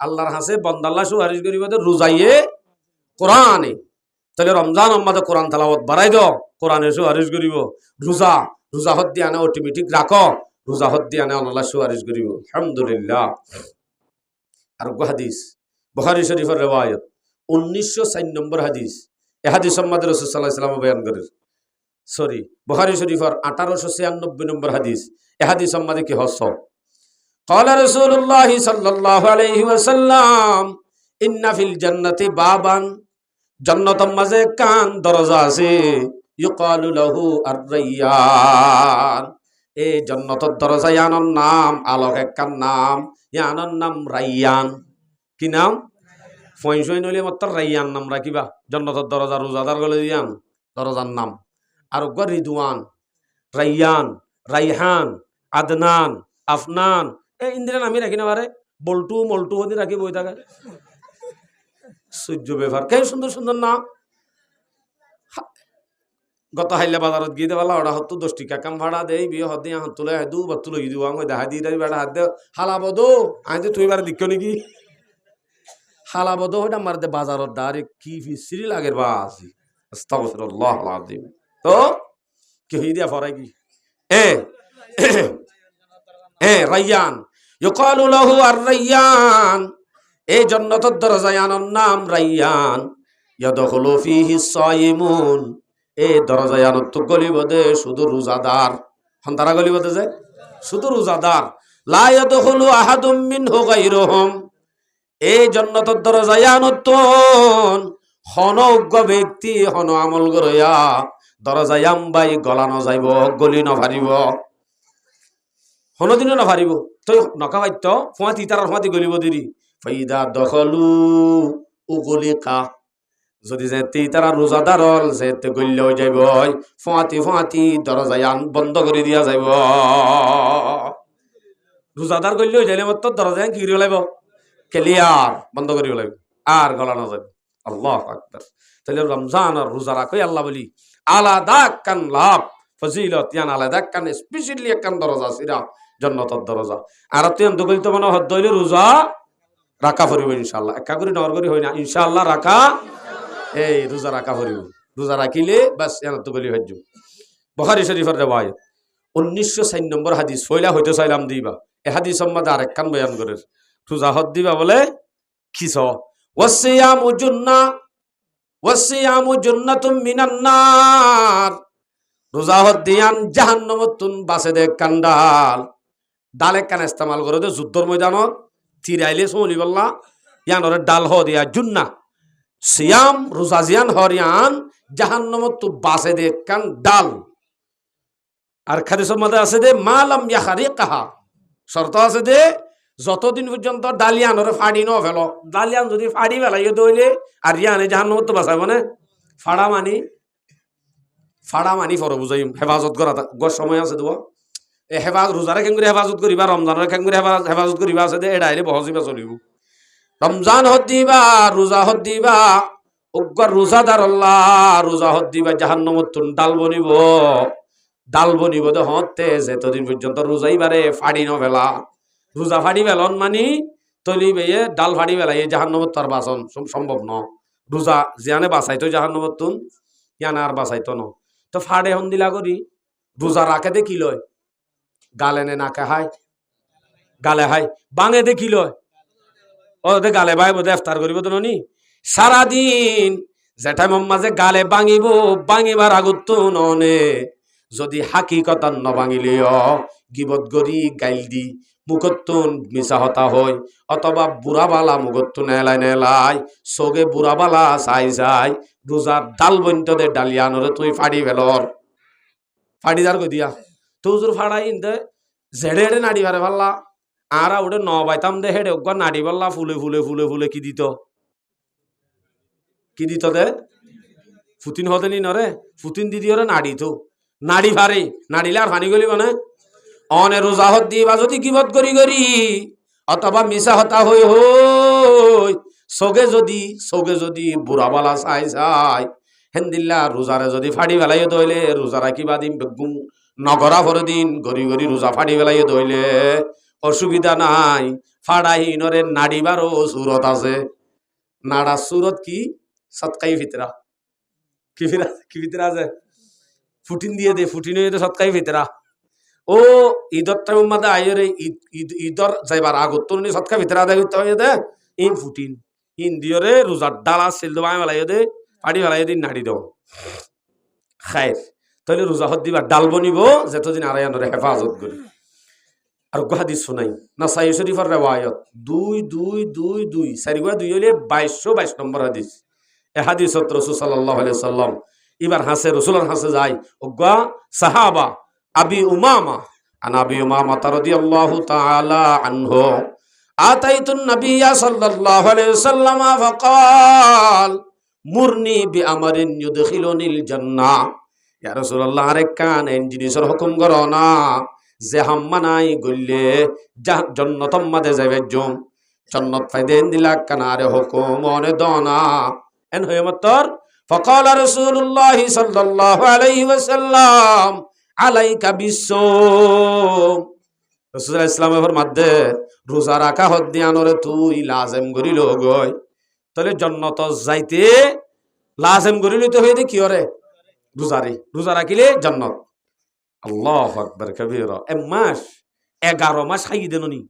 আল্লাহর হাসে বন্দাল্লাহ সুহারিশ করিব রোজাইয়ে কোরআনে তাহলে রমজান আমাদের কোরআন তালাওয়াত বাড়াই দাও কোরআনে সুহারিশ করিব রোজা রোজা হদ দিয়ে আনে অটোমেটিক রাখো রোজা হদ দিয়ে আনে আল্লাহ সুহারিশ করিব আলহামদুলিল্লাহ। আর হাদিস বুখারী শরীফের রিওয়ায়াত 1904 নম্বর হাদিস এ হাদিস সম্মাদ রাসূল সাল্লাল্লাহু আলাইহি ওয়াসাল্লাম বয়ান করেন বুখারী শরীফের 1896 নম্বর হাদিস এ হাদিস সম্মাদে কি হস ক্বালা রাসূলুল্লাহ সাল্লাল্লাহু আলাইহি ওয়াসাল্লাম ইন্না ফিল জান্নাতি বাবান জান্নাতের মাঝে কান দরজা আছে ইউকালু লাহু আর-রাইয়ান এই জান্নাতের দরজা ইয়ানোর নাম আলোক একখান নাম ইয়ানোর নাম রাইয়ান কি নাম ফয়সই নইলে মাত্র রাইয়ান নাম রাখিবা জান্নাতের দরজা রোজাদার গলে দিয়ান দরজার নাম আর রিদওয়ান রাইয়ান রাইহান আদনান আফনান এই ইন্দ্রিয়ান আমি রাখি না পারে বল্টু মল্টু হতে রাখি বই থাকে সূর্য ব্যাপার কে সুন্দর সুন্দর নাম গত হাইলে বাজারত গিয়ে দেওয়া ওরা হতো 10 টাকা কাম ভাড়া দেই বিয়ে হতে হাত তুলে দু বা তুলে দিও আমি দেখা দিয়ে দেয় বেড়া হাত দে হালাবো দো আজ তুই এবার দিক্ষ নাকি হালাবো দো ওটা মারতে বাজারত দাঁড়ে কি ফিসিরি লাগের বা আসি আস্তাগফিরুল্লাহ আলাযীম তো কি হই দিয়া ফরাই কি রাইয়ান ইউকালু লাহু আর-রাইয়ান এই জান্নাতের দরজা ইয়ানোর নাম রাইয়ান ইয়াদখুলু ফীহি সায়িমুন এই দরজা ইয়ানোর তো গলিব দে শুধু রোজাদার হন্তারা গলিব দে যে শুধু রোজাদার লা ইয়াদখুলু আহাদুম মিনহু গায়রুহুম এই জান্নাতের দরজা ইয়ানোর তো হনজ্ঞ ব্যক্তি হন আমল গরয়া দরজা ইয়ামবাই গলানো যাইব গলি নভারিব হনদিনও নভারিব তই নকাবাইত ফুয়াতি তারার ফুয়াতি গলিব দিরি ফাইদা দখলু উগলিকা যদি যেতে তারা রোজাদার হল যেতে গল্য হয়ে যাইব ফুয়াতি ফুয়াতি দরজা ইয়ান বন্ধ করে দিয়া যাইব রোজাদার গল্য হয়ে যাইলে মাত্র দরজা কি করিব লাগব ক্লিয়ার বন্ধ করিব লাগব আর গলানো যাবে আল্লাহু আকবার তাহলে রমজান আর রোজা রাখই আল্লাহ বলি আলাদা কান লাভ ফজিলত ইয়ান আলাদা কান স্পেশালি কান দরজা সিরা জান্নাতের দরজা আর তুই আম দগলিত মানে হদ হইলে রোজা রাখা পড়িব ইনশাআল্লাহ একা করে নর করি হয় না ইনশাআল্লাহ রাখা এই রোজা রাখা পড়িব রোজা রাখিলে বাস ইয়ান দগলি হজ্জ বুখারী শরীফের রিওয়ায়াত 1904 নম্বর হাদিস ফয়লা হইতে চাইলাম দিবা এ হাদিস সম্বন্ধে আরেক কান বয়ান করে রোজা হদ দিবা বলে কিস ওয়াসিয়ামু জুন্নাহ ওয়াসিয়ামু জান্নাতুম মিনান নার রোজা হদ দিয়ান জাহান্নামতুন বাসে দে কান্ডাল ডালে কান ইস্তেমাল করে দে যুদ্ধর ময়দানত তিরাইলে সলি বল্লা ইয়ানরে ডাল হ দিয়া জুন্নাহ সিয়াম রোজা জিয়ান হরিয়ান জাহান্নামতু বাসে দে কান ডাল আর হাদিসের মধ্যে আছে দে মালাম ইয়াখারিকাহা শর্ত আছে দে যতদিন পর্যন্ত ডালিয়ানরে ফাড়ি ন ফেলো ডালিয়ান যদি ফাড়ি ফেলাই দইলে আর ইয়ানে জাহান্নামত বাঁচাইব না ফাড়া মানি ফর বুঝাইম হেফাজত করা গর সময় আছে দেব এ হেফাজত রোজারে কেন করে হেফাজত করিবা রমজানের কেন করে হেফাজত করিবা আছে দে এডাইলে বহজিবা চলিব রমজান হদ দিবা রোজা হদ দিবা উগ্র রোজাদার আল্লাহ রোজা হদ দিবা জাহান্নামত ডাল বনিব দে হতে যেতদিন পর্যন্ত রোজাইবারে ফাড়ি ন ফেলা রোজা ফাড়ি বেলন মানি তলি বেয়ে ডাল ফাড়ি বেলাই জাহান্নামত তার বাঁচন সম্ভব ন রোজা জিয়ানে বাঁচাইতো জাহান্নামত তুন ইয়ানে আর বাঁচাইতো ন তো ফাড়ে হন দিলা করি রোজা রাখে দে কি লয় গালে নে নাকে হাই গালে হাই বাঙে দে কি লয় ও দে গালে ভাই বোধ ইফতার করিব তো নি সারাদিন যেটা মাঝে গালে বাঙিবার আগত ননে যদি হাকিকতান ন বাঙিলিও গিবত গরি গাইল দি মুখত্তুন মিশা হতা হয় অথবা বুড়াবালা মুখত্তুন নেলাই সগে বুড়াবালা চাই রোজার ডাল বন্ত দে ডালিয়ানরে তুই ফাড়ি ফেলর ফাড়ি দার কই দিয়া তুজুর ফাড়াই ইন্দে জেড়ে এড়ে নাড়ি পারে পাল্লা আর ওটা ন বাইতাম দে হেডে ওগা নাড়ি পাল্লা ফুলে কি দিত দে ফুতিন হতে নি নরে ফুতিন দিদি ওরে নাড়ি তো নাড়ি ভারে নাড়িলে আর ফানি গলি মানে অনে রোজা হদ দিবা যদি কিবত করি অথবা মিশা হতা হই সগে যদি বুড়াবালা চাই হেন্দিল্লা রোজারে যদি ফাড়ি ফেলাই দইলে রোজা রাখিবা দিন বেগুম নগরা ভরে দিন গরি রোজা ফাড়ি ফেলাই দইলে অসুবিধা নাই ফাড়াহীনরে নাড়িবারও সুরত আছে। নাড়া সুরত কি? সৎকাই ফিতরা। কি ফিতরা আছে? ফুটিন দিয়ে দে, ফুটিন দিয়ে দে সৎকাই ফিতরা। ও ঈদর টাইম মাদে আইরে ঈদর যাইবার আগত তো সৎকা ফিতরা আদায় করতে হয় দে। ইন ফুটিন ইন দিয়রে রোজার ডালা সেল দেবাই বেলাই দে, পাড়ি বেলাই দিন নাড়ি দাও খায়ের। তাহলে রোজা হদ দিবার ডাল বনিব যেতদিন আড়াইয়ানরে হেফাজত করি। আর হাদিস শোনাই নাসাই শরীফের রেওয়ায়ত 2222 চারিগুয়া 2 হইলে 2222 নম্বর হাদিস। এ হাদিসত রাসূল সাল্লাল্লাহু আলাইহি সাল্লাম এবার হাসে রাসূলের হাসে যায় ওগা সাহাবা আবি উমামা আন আবি উমামা রাদিয়াল্লাহু তাআলা আনহু আতাইতুন নাবিয়্যা সাল্লাল্লাহু আলাইহি সাল্লাম ফাকাল মুরনি বিআমরিন ইউদখিলুনিল জান্নাহ। ইয়া রাসূলুল্লাহ আরে কান জিনিসের হুকুম করো না যে হাম্মা নাই গইলে জান্নাতম মাদে যাইবে জম জান্নাত ফাইদেন দিলা কানারে হুকুম অনে দনা এন হয়ে মতর। فقال رسول الله صلى الله عليه وسلم عليك بالصوم। রাসূলুল্লাহ ইসলামের মধ্যে রোজা রাখা হদ্দিয়ানরে তুই লাজম করিল গয়। তাহলে জান্নাত যাইতে লাজম করিল তো হইতে কি করে? রোজা রাখিলে জান্নাত। আল্লাহু আকবার কবীরা। এক মাস 11 মাস খাই দেননি,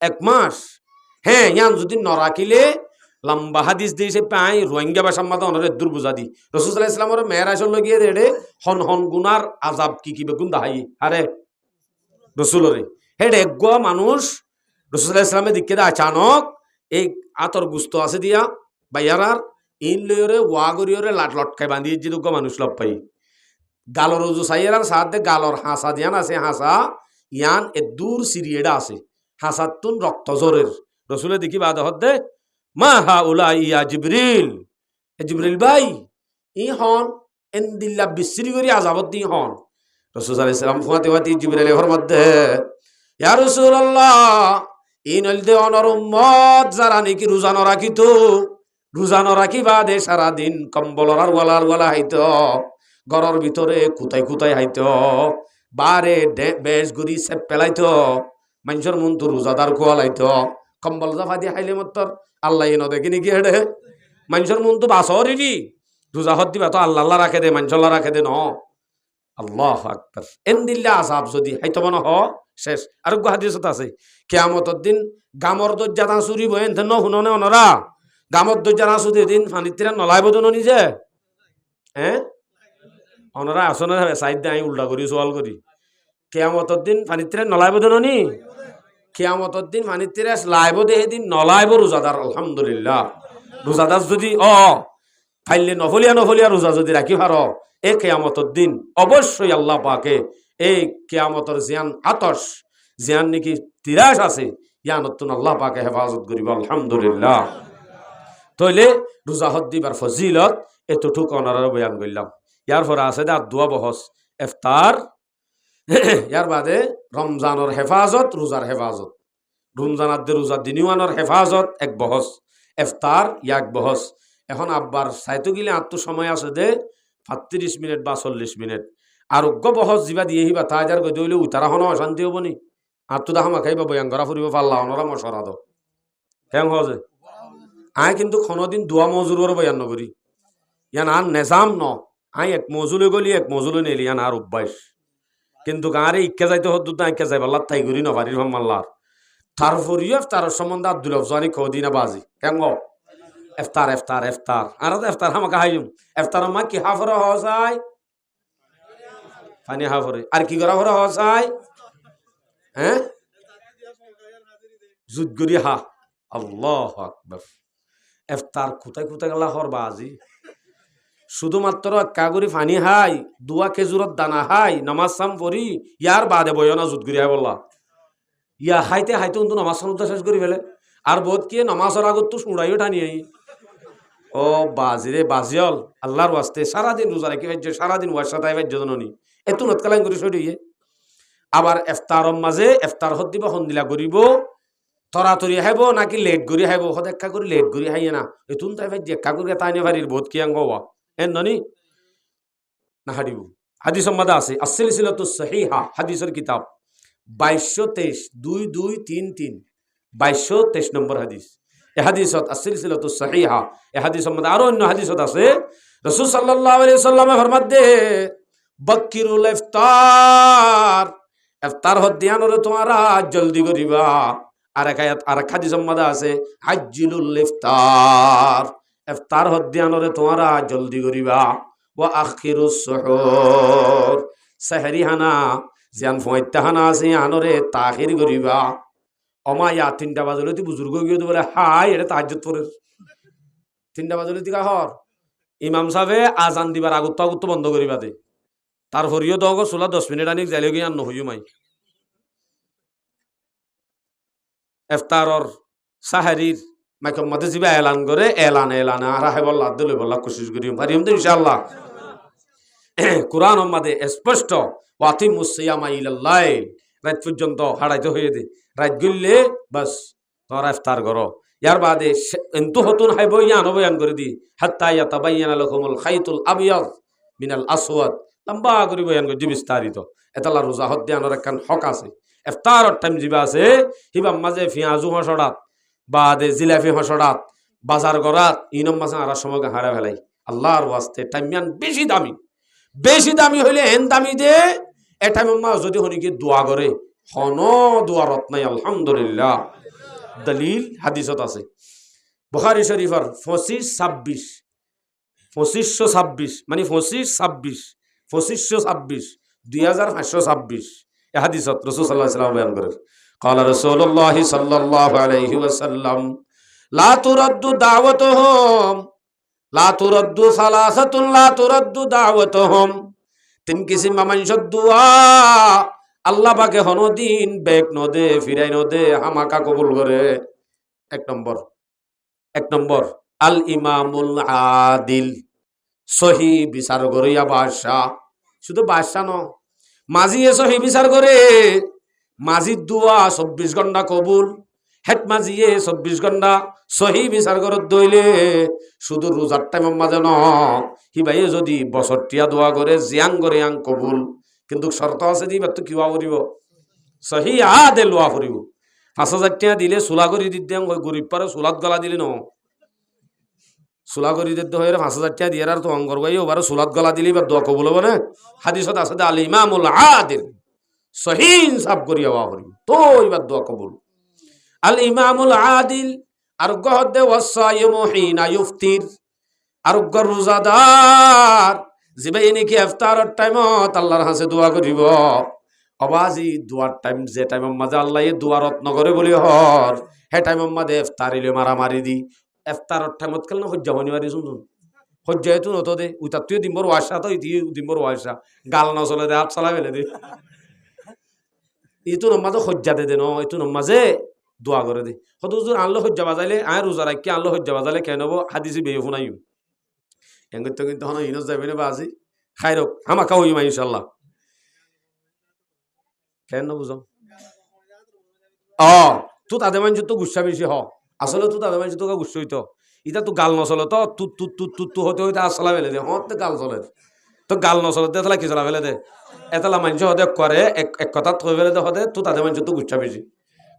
এক মাস। হ্যাঁ ইয়ান যদি ন রাখিলে লম্বা হাদিস দিয়েছে পাই রোহিঙ্গা ভাষার মাথা অনরে দূর বুঝা দি রাসূল সাল্লাল্লাহু আলাইহি ওয়াসাল্লামের মেরাজের লগিয়ে দেড়ে হন হন গুনার আযাব কি বেগুন দাহাই আরে রাসূলরে হেডে গো মানুষ রাসূল সাল্লাল্লাহু আলাইহি ওয়াসাল্লামের দিকে আচানক এই আতর গুস্ত আছে দিয়া বাইয়ারার ইন লয়রে ওয়াগরিয়রে লাট লটকাই বাঁধিয়ে যে গো মানুষ লপ পাই গালর রোজু সাইয়ার সাথে গালর হাসা দিয়ান আছে হাসা ইয়ান এ দূর সিরিয়েডা আছে হাসাতুন রক্ত জোরের রাসূলে দেখি বাদ হদ্দে মা হাউলা ইয়া জিবরিল। জিবরিল ভাই ই হন এন দিল্লা বিসরি করি আযাবত দি হন। রাসূল সাল্লাল্লাহু আলাইহি ওয়াসাল্লাম ফাতিওয়াতি জিবরিলের ফরমাতে ইয়া রাসূলুল্লাহ ইনল দে অনর উম্মত যারা নাকি রোজা ন রাখিতো রোজা ন রাখি বাদে সারা দিন কম্বলর আর ওয়ালা হাইতো ঘরের ভিতরে কুতাই হাইতো বারে বেশ গুরি সে পেলাইতো মানুষের মন তো রোজাদার কোয়ালাইতো কম্বল জাফা দিয়ে হাইলে মতর আল্লাহ এনে দেখি নাকি হেডে মানুষের মন তো বাসরি রোজা হদ দিবা তো আল্লাহ রাখে দে মানুষল্লাহ রাখে দে ন। আল্লাহু আকবার। এন দিল্লা আযাব যদি হাইতো মনে হ শেষ। আর হাদিসত আছে কিয়ামতের দিন গামর দজ্জা তা চুরি বহেন ন শুননে অনরা গামর দজ্জা না চুরি দিন ফানিতিরা নলাইব তো নিজে হ্যাঁ অনরা আসনে সাইড দিয়ে আমি উল্টা করি সোয়াল করি কিয়ামতের দিন ফানিতিরা নলাইব তো নি কিয়ামতের দিন ফানিতিরা লাইব দেহে দিন নলাইব রোজাদার। আলহামদুলিল্লাহ রোজাদার যদি ফাইলে নফলিয়া রোজা যদি রাখি পার এ কিয়ামতের দিন অবশ্যই আল্লাহ পাকে এই কিয়ামতের জিয়ান আতশ জিয়ান নাকি তিরাস আছে ইয়ানতুন আল্লাহ পাকে হেফাজত করিব। আলহামদুলিল্লাহ। তাইলে রোজা হদ দিবার ফজিলত এতটুক অনারার বয়ান করলাম। ইয়ার পরে আছে দা দোয়া বহস ইফতার ইয়ার বাদে রমজানের হেফাজত রোজার হেফাজত রমজানার দে রোজা দিনিওয়ানোর হেফাজত এক বহস ইফতার এক বহস। এখন আব্বার সাইতো গিলে আত্ম সময় আছে দে 35 মিনিট বা 40 মিনিট আর উগ্র বহস যা দিয়ে হিবা তাজার গৈ দইলে উতারা হন অশান্তি হব নি আত্ম দাহামা খাইবা বয়ান করা ফুরিব পাল্লা অনরা মশরা দ হ্যাং হজে আয় কিন্তু কোনোদিন দোয়া মজুরের বয়ান নকরি ইয়ান আর নেজাম ন আই এক মজুলে গলি এক মজুলে নেলি ইয়ান আর অভ্যাস কিন্তু গাঁরে ইক্কে যাইতে হত না ইক্কে যাইব আল্লাহ তাই করি নভারির মাল্লার তারপরিও তার সম্বন্ধে আব্দুল আফজানি খদিনা বাজি কেন ইফতার ইফতার ইফতার আর ইফতার আমাকে হাইম ইফতার মা কি হাফর হসাই পানি হাফরে আর কি করা ফরে হসাই হ্যাঁ জুদগুরি হা। আল্লাহু আকবার। ইফতার কোথায় গেলা হরবা আজি শুধুমাত্র কাগুরি ফানি হাই দুয়া খেজুরত দানা হাই নামাজ সাম পড়ি ইয়ার বাদে বয়না জুদগুরি হাই বললা ইয়া হাইতে কিন্তু নামাজ সামুদ্র শেষ করি ফেলে আর বোধ কি নামাজের আগত তো শুড়াইও টানি আই ও বাজিরে বাজিয়ল আল্লাহর ওয়াস্তে সারাদিন রোজা রাখি ভাজ্য সারাদিন ওয়ার সাথে ভাজ্য জননী এত নতকালাইন করে সরিয়ে আবার ইফতারর মাঝে ইফতার হদ দিব হন্দিলা করিব তরাতরি হাইব নাকি লেট করি হাইব হদ একা করে লেট করি হাইয়ে না এতুন তাই ভাজ্য একা করে তাই নেভারির বোধ কি আঙ্গ হওয়া এন ননি না হারিব। হাদিস সম্মাদা আছে আসিলসিলাতুস সহিহা হাদিসের কিতাব 2223 2233 2223 নম্বর হাদিস। এ হাদিসত আসিলসিলাতু সহিহা, এ হাদিসের মধ্যে আরো অন্য হাদিসত আছে। রাসূল সাল্লাল্লাহু আলাইহি সাল্লামে ফরমাতে বাক্কিরুল ইফতার, ইফতার হদিয়ানরে তোমরা জলদি করিবা। আর এক আয়াত আর এক হাদিসের মধ্যে আছে আজ্জিলুল ইফতার, ইফতার হদিয়ানরে তোমরা জলদি করিবা। ওয়া আখিরুস সুহুর, সাহরি হানা জিয়ান ফয়তা হানা আছে আনরে তাখির করিবা। অমা ইয়া 3টা বাজলে তুই বুজুর্গ গিয়ে তো বলে হাই এটা তাহাজ্জুদ পড়ে 3টা বাজলে তুই কাহর ইমাম সাহেবে আজান দিবার আগত আগত বন্ধ করিবা দে। তারপরেও তো চুলা 10 মিনিট আনি যাইলে গিয়ে আর নহইও মাই। ইফতারর সাহারির মাইকম মধ্যে যিবা এলান করে এলানে আর আহে বল্লা আদলে বল্লা কোশিশ করি পারিম তো ইনশাআল্লাহ। কোরআন মধ্যে স্পষ্ট ওয়াতিমুস সিয়ামা ইলাল্লাহ, রাত পর্যন্ত হাড়াইতে হয়ে দে, রাত গইলে বাস তোমরা ইফতার করো। ইয়ার বাদে এন্তু হতুন হাইব ইয়ান বয়ান করে দি হাত্তা ইয়াতাবায়ানা লাকুমুল খাইতুল আবিয়াদ মিনাল আসওয়াদ, লম্বা করে বয়ান করে বিস্তারিত। এতালা রোজা হদ্যানোর একখান হক আছে। ইফতারর টাইম যিবা আছে হিবা মাঝে পিঁয়াজু হসড়াত বাদে জিলাপি হসড়াত বাজার গরাত ইনম মাঝে আর সময় হারা ফেলাই। আল্লাহর ওয়াস্তে টাইমিয়ান বেশি দামি হইলে এন দামি দে। এ টাইম যদি হনিকে দোয়া করে হন দোয়ারত নাই আলহামদুলিল্লাহ। দলিল হাদিসত আছে বুখারী শরীফর 2526 মানে 2526 2526 এ হাদিসত রাসূল সাল্লাল্লাহু আলাইহি ওয়াসাল্লাম বয়ান করেন। قال رسول الله صلى الله عليه وسلم لا ترد دعوتهم لا ترد ثلاثه لا ترد دعوتهم, 3 কিসিম মানুষের দোয়া আল্লাহ পাকে হনদিন বেক নদে ফিরাই নদে হামাকা কবুল করে। এক নম্বর আল ইমামুল আদিল, সহি বিচার করিয়া বাদশাহ, শুধু বাদশাহ ন মাঝিয়ে সহি বিচার করে। মাঝির দোয়া 24 ঘন্টা কবুল, হেড মাঝিয়ে 24 ঘন্টা সহি বিচার করত দইলে শুধু রোজার টাইমের মাঝে ন হিবাইয়ে যদি বছরটিয়া দোয়া করে জিয়াং করে আং কবুল। কিন্তু শর্ত আছে যে তো কিবা করিব সহি আদে লোয়া করিব। 5000 টাকা দিলে চুলা করি দিতে গরিব পারে চুলাত গলা দিলে ন চুলা করি দিতে হয় 5000 টাকা দিয়ে আর তো অঙ্গর গাই ওবার চুলাত গলা দিলে বা দোয়া কবুল হবে না। হাদিসত আছে আল ইমামুল আদিল, সহি ইনসাফ করিয়া ওয়া করিব তো এবার দোয়া কবুল। আল ইমামুল আদিল আরোগ্য হদ্দে ওয়াসাইমু হিনা ইফতির, আরোগ্য রোজাদার জিবাই নাকি ইফতারের টাইমত আল্লাহর কাছে দোয়া করিব। অবাজি দোয়ার টাইম যে টাইমের মাঝে আল্লাহ দোয়া রত্ন করে বলি হর হে টাইমের মাঝে ইফতারিলে মারামারি দি। ইফতারের টাইমত কেন হজ্জা হনি মারি শুনুন হজ্জা এতু নত দে উইতা তুই দিম্বর ওয়াসা তো দিম্বর ওয়াসা গাল না চলে দে হাত চালা ফেলে দে ইতু নমাজে হজ্জা দে দে ন ইতু নমাজে দোয়া করে দে। হয়তো আনলো হজ্জা বাজাইলে আয় রোজা রাখি আনলো হজ্জা বাজাইলে কেন হবো হাদিসি বেয়ে শুনাইও এঙ্গত কিন্তু হন ইনস যাবে না বাজি খাই রোক হামাকা হইমা ইনশাল্লাহ। কেন বুঝো তু তাদের মানুষ তো গুসা বেশি হ আসলে তু তাদের মানুষ তোকে গুসা হইতো ইটা তো গাল নচলে তো তু তু তু তু তু হতে হইতে আসলা ফেলে দে হতে গাল চলে তো গাল নচলে এতলা কি চলা ফেলে দে এতলা মানুষ হতে করে এক কথা থই ফেলে দে হতে তু তাদের মানুষ তো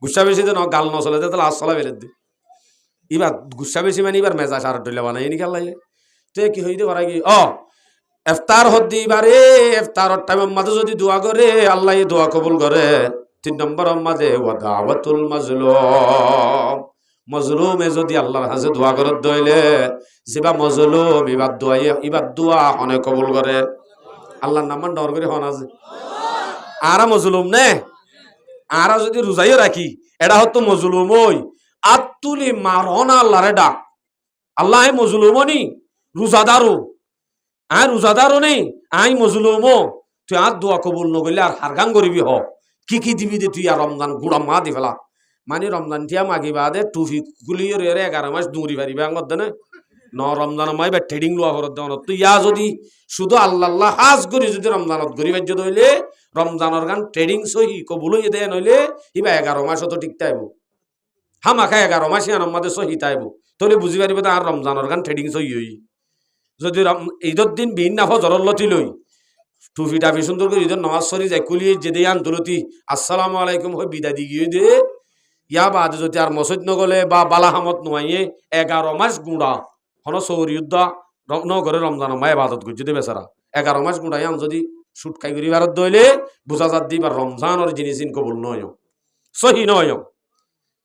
গুসা বেশি দে ন গাল নচলে এতলা আসলা ফেলে দে। এবার গুসা বেশি মানে এবার মেজাজ আর ডইলা বানাই নি খেল লাগে তো কি হইতে পারা কি ইফতার হদ্দি এবারে ইফতারের টাইমের মাঝে যদি দোয়া করে আল্লাহ দোয়া কবুল করে। 3 নম্বর মাঝে ওয়া দাওয়াতুল মাজলুম, মজলুমে যদি আল্লাহর কাছে দোয়া করে দইলে যেবা মজলুম এবার দোয়া অনেক কবুল করে। আল্লাহর নাম ডর করে হন আছে আরা মজলুম নে আরা যদি রোজাইও রাখি এটা হতো মজলুম ওই আত্তুলি মারন আল্লাহরে ডাক আল্লাহ মজলুমনি রোজাদারও আয় রোজাদারও নেই আই মজলুমো তুই আর দোয়া কবুল নগরলে আর হারগান করিবি হ কি দিবি দে তুই আর রমজান গুড়া মা দি ফেলা মানে রমজান টিয়া মাগি বাদে টুফি গুলিয়ে রে 11 মাস দৌড়ি পারিবে আঙ্গত দেনে ন রমজান মাই বা ট্রেডিং লোয়া করত দেন তুই ইয়া যদি শুধু আল্লাহ হাজ করি যদি রমজানত গরি বাজ্য দইলে রমজানের গান ট্রেডিং সহি কবুল হয়ে দেয় নইলে ইবা 11 মাস তো ঠিক তাইব হামাখা 11 মাস ইয়ান আমাদের সহি তাইব তাহলে বুঝি পারিবে আর রমজানের গান ট্রেডিং সহি হই। যদি ঈদের দিন ভিন্ন ফজরের লতি লই টুফি টাফি সুন্দর করে ঈদের নামাজ সরি যায় কুলিয়ে যে দিয়ে আন্তলতি আসসালামু আলাইকুম হয়ে বিদায় দি গিয়ে দে ইয়া বাদ যদি আর মসজিদ নগলে বা বালাহামত নোয়াইয়ে 11 মাস গুঁড়া হন সৌরি উদ্দা নগরে রমজান মা ইবাদত করছে দে বেচারা 11 মাস গুঁড়াই আম যদি সুট খাই করি ভারত দইলে বুঝা যাত দিবার রমজানের জিনিস কবুল নয় সহি নয়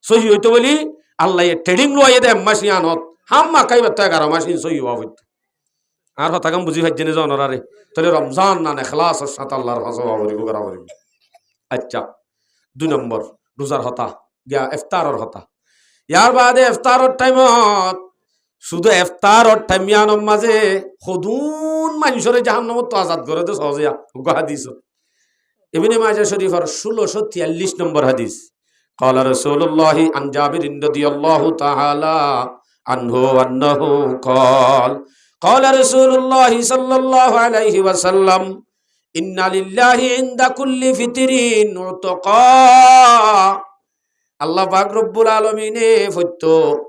সহি হইতো বলি আল্লাহ ট্রেডিং লোয়াইয়ে দে মাস ইয়ানত হাম্মা খাইবার তো 11 মাস সহি হওয়া হইতো আর হতাকাম বুঝি ভাই জেনে যাওয়ার আরে তাহলে রমজান না নেখলাস সাত আল্লাহর ফাঁসা করিব করা করিব। আচ্ছা 2 নম্বর রোজার হতা গিয়া ইফতারর হতা ইয়ার বাদে ইফতারর টাইমত শুধু ইফতারর টাইমিয়ানোর মাঝে সদুন মানুষরে জাহান্নামত তো আজাদ করে দে সহজিয়া হাদিস ইবনে মাজাহ শরীফের 1643 নম্বর হাদিস قال رسول الله عن جابر رضي الله تعالى عنه أنه قال قال رسول الله صلى الله عليه وسلم إن لله عند كل فطر عتقاء আল্লাহ পাক রব্বুল আলামিনে ফত্য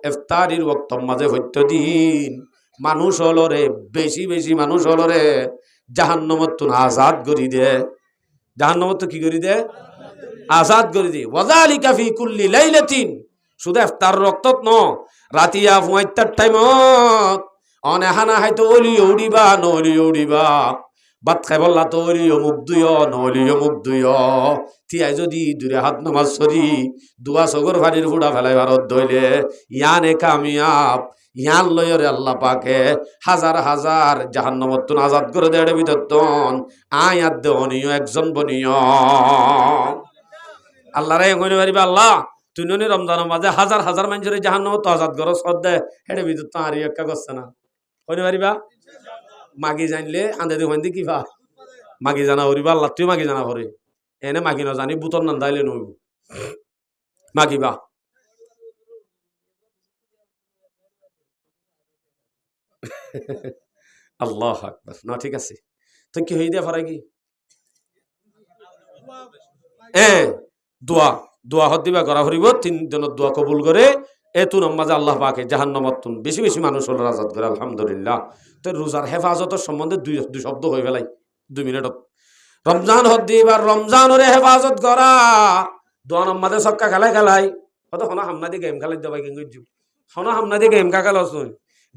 ইফতারির ওয়াক্ত মাঝে ফত্য দিন মানুষ হলরে বেশি বেশি মানুষ হলরে জাহান্নামত তুন আজাদ করি দে জাহান্নামত কি করি দে আজাদ করি দে ওয়াযালিকা ফি কুল্লি লাইলাতিন শুধু ইফতার রক্তত ন রাতিয়া 5টার টাইমত অনেহানা হয়তো ওলি উড়িবা নলি উড়িবা বাত খাই বললা তো ওলি অমুক দুই নলি অমুক দুই তিয়াই যদি দূরে হাত নামাজ সরি দুয়া সগর ভারির হুড়া ফেলাই ভারত ধইলে ইয়ানে কামিয়াব ইয়ান লয়রে আল্লাহ পাকে হাজার হাজার জাহান্নামত তুন আজাদ করে দেড় বিতন আয়াত দেওয়নিও একজন বনিয় আল্লাহরে কইনে পারিবা আল্লাহ তুই ননি রমজানের মাঝে হাজার হাজার মানুষের জাহান্নামত আজাদ করো সদ্দে হেডে বিদ্যুৎ আর একটা করছে না কইনে পারিবা মাগি জানলে আন্দে দেখেন কি ভা মাগি জানা হরিবা আল্লাহ তুই মাগি জানা হরে এনে মাগি না জানি বুতর না দাইলে নইব মাগিবা আল্লাহ আকবার না ঠিক আছে তো কি হই দে পারে কি দোয়া দোয়া হত দিবা করা হরিব 3 দিনের দোয়া কবুল করে এতু নামাজে আল্লাহ পাকে জাহান্নামত বেশি বেশি মানুষ হল আজাদ করে আলহামদুলিল্লাহ। তো রোজার হেফাজতের সম্বন্ধে দুই শব্দ হয়ে ফেলাই 2 মিনিটত রমজান হত দিবার রমজানের হেফাজত করা দোয়া নামাজে সক্কা খেলাই খেলাই হয়তো হনা হামনাদি গেম খেলাই দেবাই কিন্তু হনা হামনাদি গেম খেলাছুন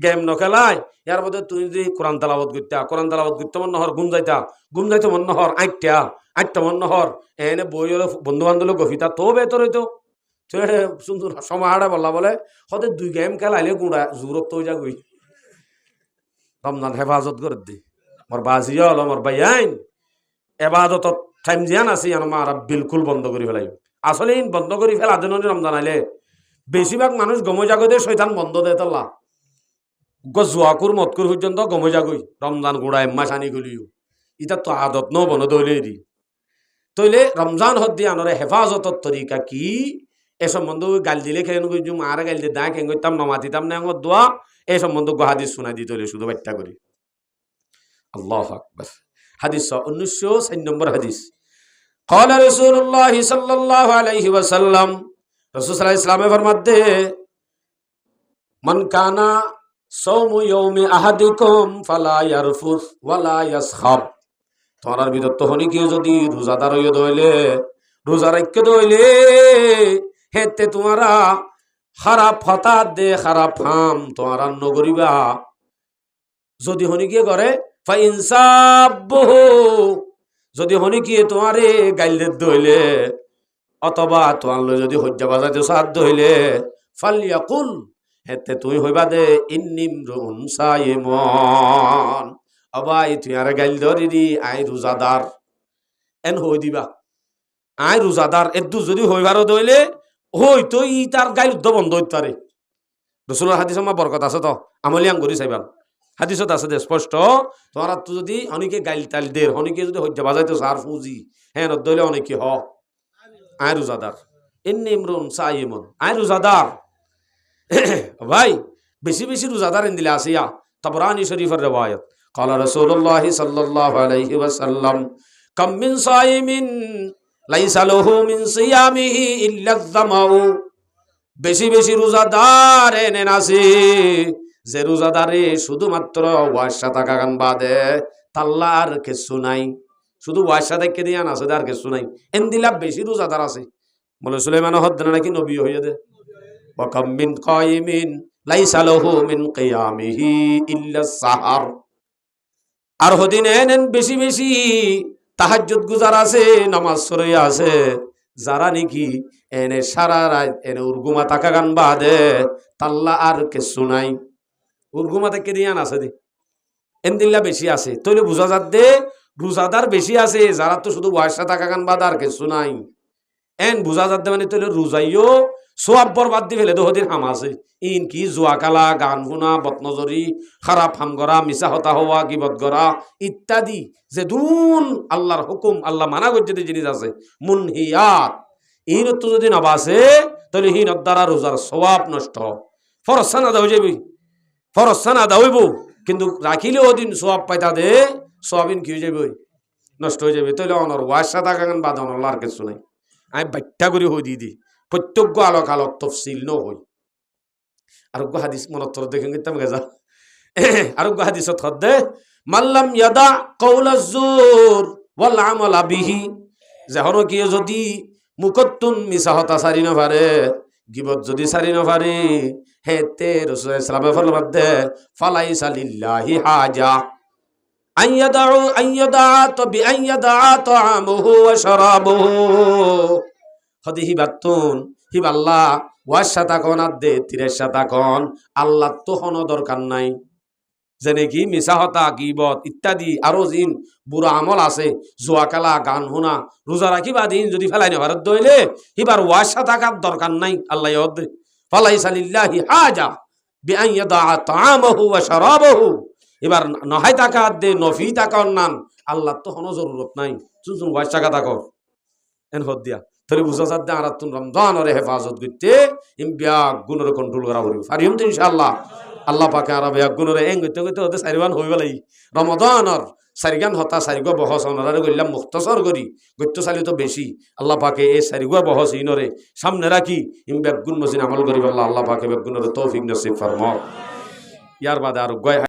গেম নখেলাই ইয়ার মধ্যে তুই যদি কোরআন তেলাওয়াত করতে মন নহর ঘুম যাইতে মন নহর আটটা মন নহর এনে বই বন্ধু বান্ধব গফিতা তো বেতর হইতো সুন্দর সমাহারা বললা বলে হতে 2 গেম খেলাইলে গুঁড়া জোরত তো যা গই রমজান হেফাজত করে দি মোর বাজিয়া হল মোর ভাই আইন এবাদত টাইম জিয়ান আছে আমার বিলকুল বন্ধ করে ফেলাই আসলে বন্ধ করে ফেলা দিন রমজান আইলে বেশিরভাগ মানুষ গমে জাগতে শয়তান বন্ধ দেয় তাল্লা জুয়াকুর মতকুর পর্যন্ত গমে যাগই রমজান গুড়া এম্মাস আনি গলিও ইটা তো আদত ন বন দইলে দি তইলে রমজান হদ দিয়ে আনরে হেফাজতর তরিকা কি এ সম্বন্ধ গাল দিলে খেলেন গই জুম আর গাল দিয়ে দা খেন গইতাম নমাতিতাম না আমার দোয়া এই সম্বন্ধ হাদিস শোনাই দি তইলে শুধু বাট্টা করি আল্লাহু আকবার। হাদিস 1906 নম্বর হাদিস قال رسول الله صلى الله عليه وسلم রাসূল সাল্লাল্লাহু আলাইহি ওয়াসাল্লাম ফরমাতে মান কানা সৌমু ইয়াউমি আহাদিকুম ফালা ইয়ারফুস ওয়ালা ইয়াসখাব তোমার ভিতর তো হনি কি যদি রোজাদার হইয়া দইলে রোজা রাখকে দইলে হেতে তোমারা খারাপ হঠাৎ দে খারাপ হাম তোমারা নগরিবা যদি হনি কি করে ফা ইনসাবহু যদি হনি কি তোমারে গাইলে দইলে অথবা তোমার যদি হজ্জা বাজাতে সাধ্য হইলে ফালিয়াকুল হেতে তুই হইবা দে ইন্নিমরুন সাইমন অবাই তুই আর গাইল ধরি আই রোজাদার এন হই দিবা আই রোজাদার এদু যদি হইবার দইলে হই তো ই তার গাইল উদ্ধ বন্ধ হইতারে রাসূলের হাদিস আমার বরকত আছে তো আমলিয়াং করি চাইবান হাদিসত আছে দে স্পষ্ট তোমার তো যদি অনেকে গাইল তাইল দের অনেকে যদি হজ্জা বাজাইতে সার ফুজি হ্যাঁ দইলে অনেকে হ আই রোজাদার ইন্নিমরুন সাইমন আই রোজাদার ভাই বেশি বেশি রোজাদার দিলে আসিয়া তাবরানী শরীফের রিওয়ায়াত قال رسول الله صلى الله عليه وسلم كم من صائم ليس له من صيامه الا الظمأ বেশি বেশি রোজাদার এনে নাসি যে রোজাদারে শুধুমাত্র ওয়াসা থাকা গান বাদে তাল্লার কিছু নাই শুধু ওয়াসা দেখে দিয়া নাছে আর কিছু নাই এন দিলা বেশি রোজাদার আছে বলে সুলাইমান হদ নাকি নবী হইয়া দে ওয়াকাম মিন কায়িমিন লাইসা লাহু মিন কিয়ামিহি ইল্লা সাহার। আর হদিন এনেন বেশি বেশি তাহাজ্জুদ গুজার আছে, নামাজ পড়ে আছে, যারা নাকি এনে সারা রাত এনে উর্গুমা তাকা গান বাদে তাল্লা আর কিছু নাই। উর্গুমাতে কে দিয়ান আছে দি এনদিল্লা বেশি আছে, তৈলে বুঝা যাত দে রোজাদার বেশি আছে, যারা তো শুধু ওয়াসা তাকা গান বাদ আর কিছু নাই। এন বুঝা যাত দে মানে তৈলে রোজাইও সোয়াব বরবাদ দি ফেলে দহদিন হাম আছে। ইন কি জুয়া কালা, গান শুনা, বদনজরি, খারাপ হাম করা, মিছা হতা হওয়া, গিবত করা ইত্যাদি যে দুন আল্লাহর হুকুম আল্লাহ মানা করছে জিনিস আছে মুনহিয়াত, ইনত তো যদি নবাসে তাহলে হিনত দ্বারা রোজার সোয়াব নষ্ট। ফরসা না দাও যাবি, ফরসা না দাওইব, কিন্তু রাখিলে ওদিন সোয়াব পাইতা দে সোয়াবিন কি হয়ে যাবে নষ্ট হয়ে যাবে। তাহলে অনর ওয়াসা থাকা গান বাদ অনর আর কিছু নাই। আমি ব্যাখ্যা করে হই দিদি প্রত্যেক আলোক আলোক তফসিল ন হই। আরোগ্য হাদিস মনত দেখেন কিতাম গেজা আরোগ্য হাদিস দে মাল্লাম ইয়াদা কওলা যুর ওয়াল আমালা বিহি, যখন কি যদি মুকত্তুন মিছা হতা সারি না পারে, গিবত যদি সারি না পারে, হেতে রাসূল সাল্লাল্লাহু আলাইহি ওয়াসাল্লাম দে ফালাইসা লিল্লাহি হাজা আইয়াদা তবি আইয়াদা তাআমুহু ওয়া শারাবুহু। হদি হিবাতুন হিবাল্লাহ ওয়াশাতা কোন আদে তিরেশাতা কোন আল্লাহ তো হন দরকার নাই। যেনে কি মিছা হতা, গিবত ইত্যাদি আরো জিন বুড়া আমল আছে, জুয়া খেলা, গান শোনা, রোজা রাখিবা দিন যদি ফেলাই নেভারত দইলে হিবার ওয়াশা থাকার দরকার নাই। আল্লাহ ইয়দ ফালাইসা লিল্লাহি হাজা বিআন ইয়াদা তাআমাহু ওয়া শারাবাহু। এবার নহাই টাকা দে নফি টাকা নান আল্লাহ তো কোনো জরুরত নাই, চুন ওয়াশা টাকা কর এন হদ দিয়া তরে বুঝা যাত দে আর তুন রমজানের হেফাজত করতে ইমবিয়া গুণের কন্ট্রোল করা হইব পারিম তো ইনশাআল্লাহ। আল্লাহ পাকে আর বিয়া গুণের এং গইতে গইতে ওতে সারিবান হইব লাই রমজানের সারিগান হতা সারিগো বহস অনারে গইলাম মুখতসর করি গইতে চালি তো বেশি। আল্লাহ পাকে এই সারিগো বহস ইনরে সামনে রাখি ইমবিয়া গুণ মসিন আমল করিব। আল্লাহ পাকে বেগুনের তৌফিক নসিব ফরমাও। ইয়ার বাদে আর গয়